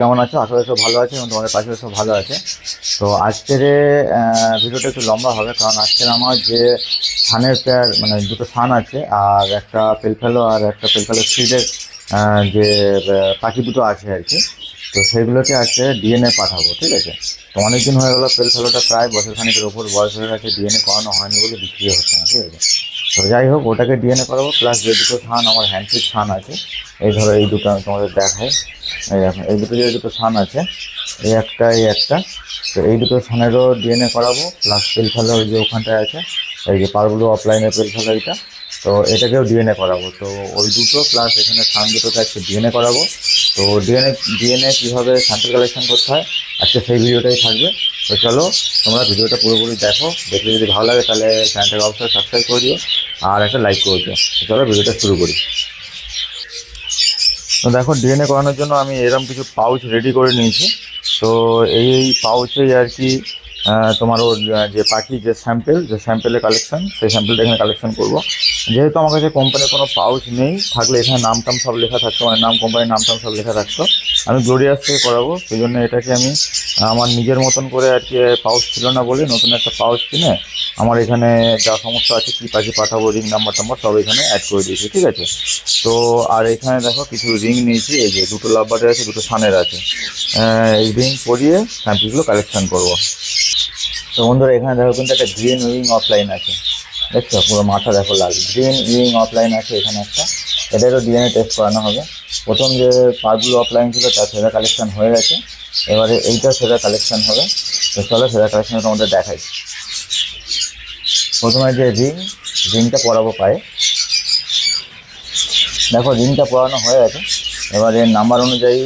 কেমন আছো? আশা করি সব ভালো আছে এবং তোমাদের পাশে সব ভালো আছে। তো আজকের ভিডিওটা একটু লম্বা হবে, কারণ আজকের আমার যে সানের পেয়ার মানে দুটো সান আছে, আর একটা পেলফেলো আর একটা পেলফেলো স্ট্রিটের যে পাখি দুটো আছে আর কি। তো সেগুলোকে আজকে ডিএনএ পাঠাবো, ঠিক আছে? তো অনেকদিন হয়ে গেলো, পেলফেলোটা প্রায় বছর খানিকের ওপর বয়স হয়ে গেছে, ডিএনএ করানো হয়নি বলে বিক্রি হচ্ছে না, ঠিক আছে? তো যাই হোক, ওটাকে ডিএনএ করাবো, প্লাস যে দুটো থান আমার হ্যান্ডপিক থান আছে, এই ধরো এই দুটো আমি তোমাদের দেখাই। এই দেখো, এই দুটো যে দুটো থান আছে, এই একটা এই একটা। তো এই দুটো থানেরও ডিএনএ করাবো, প্লাস পেল ফেলো যে ওখানটায় আছে, এই যে পারগুলো অফলাইনে পেল ফেলো এইটা, তো এটাকেও ডিএনএ করাবো। তো ওই দুটো প্লাস এখানে থান দুটোকে আজকে ডিএনএ করাবো। তো ডিএনএ কীভাবে স্যাম্পল কালেকশন করতে হয় আজকে সেই ভিডিওটাই থাকবে। তো চলো, তোমরা ভিডিওটা পুরোপুরি দেখো, দেখলে যদি ভালো লাগে তাহলে চ্যানেলটাকে অবশ্যই সাবস্ক্রাইব করে দিও আর একটা লাইক করে দিও। চলো ভিডিওটা শুরু করি। তো দেখো, ডিএনএ করানোর জন্য আমি এরকম কিছু পাউচ রেডি করে নিয়েছি। তো এই পাউচেই আর কি তোমার ওর যে পাখি যে স্যাম্পেলের কালেকশন, সেই স্যাম্পেলটা এখানে কালেকশন করব। যেহেতু আমার কাছে কোম্পানির কোনো পাউচ নেই, থাকলে এখানে নাম টাম সব লেখা থাকতো, মানে নাম, কোম্পানির নাম টাম সব লেখা থাকতো। আমি গ্লোরিয়াস থেকে করাবো, সেই জন্য এটাকে আমি আমার নিজের মতন করে আর কি, পাউচ ছিল না বলে নতুন একটা পাউচ কিনে আমার এখানে যা সমস্ত আছে, কী পাখি পাঠাবো, রিং নাম্বার টাম্বার সব এখানে অ্যাড করে দিয়েছি, ঠিক আছে? তো আর এখানে দেখো কিছু রিং নিয়েছি, এই যে দুটো লাভবারের আছে, দুটো সানের আছে। এই রিং পরিয়ে স্যাম্পলগুলো কালেকশন করবো। তো বন্ধুরা, এখানে দেখো কিন্তু একটা গ্রিন উইং অফলাইন আছে, দেখছো? পুরো মাথা দেখো লাল, গ্রিন উইং অফলাইন আছে এখানে একটা। এটারও ডিএনএ টেস্ট করানো হবে। প্রথম যে পারগুলো অফলাইন ছিল তার সেটা কালেকশন হয়ে গেছে, এবারে এইটা সেটা কালেকশন হবে। তো চলো সেটা কালেকশন তোমাদের দেখাই। প্রথমে যে রিংটা পরাবো পায়ে, দেখো রিংটা পরানো হয়ে গেছে। এবারে নাম্বার অনুযায়ী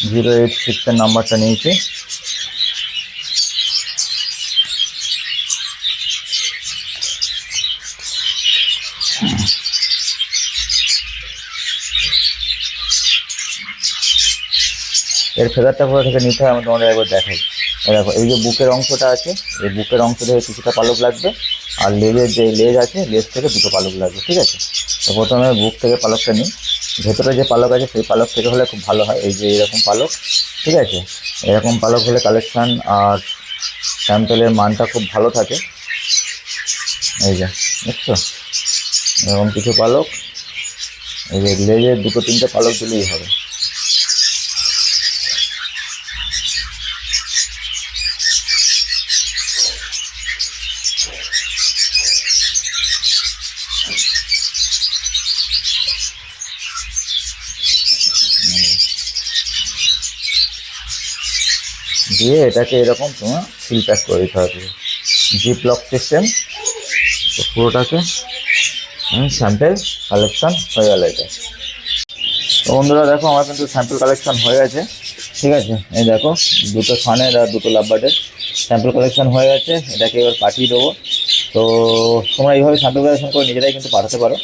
086 নাম্বারটা নিয়েছি। এর ফেদারটা কোথা থেকে নিতে হয় আমি তোমাদের একবার দেখাই। দেখো, এই যে বুকের অংশটা আছে, এই বুকের অংশ থেকে কিছুটা পালক লাগবে, আর লেজের যে লেজ আছে, লেজ থেকে দুটো পালক লাগবে, ঠিক আছে? তো প্রথমে বুক থেকে পালকটা নিই। ভেতরে যে পালক আছে সেই পালক থেকে হলে খুব ভালো হয়, এই যে এরকম পালক, ঠিক আছে? এরকম পালক হলে কালেকশান আর স্যাম্পেলের মানটা খুব ভালো থাকে। এই যে দেখছো, এরকম কিছু পালক, এই যে লেজের দুটো তিনটে পালক দিলেই হবে। দিয়ে এটাকে এরকম তোমার সিল প্যাক করে দিতে হবে, জিপ লক সিস্টেম। তো পুরোটাকে স্যাম্পেল কালেকশন হয়ে গেল এটা। তো বন্ধুরা দেখো, আমার কিন্তু স্যাম্পল কালেকশন হয়ে গেছে, ঠিক আছে? এই দেখো, দুটো ফানের আর দুটো লাভবার্ডের স্যাম্পল কালেকশন হয়ে গেছে। এটাকে এবার পাঠিয়ে দেবো। তো তোমরা এইভাবে স্যাম্পল কালেকশন করে নিজেরাই কিন্তু পাঠাতে পারো।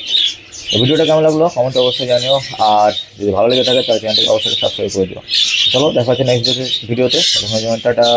তো ভিডিওটা কেমন লাগলো কমেন্টে অবশ্যই জানিও, আর যদি ভালো লেগে থাকে তাহলে চ্যানেলটাকে অবশ্যই সাবস্ক্রাইব করে দিও। চলো দেখা হচ্ছে নেক্সট ভিডিওতে। টাটা।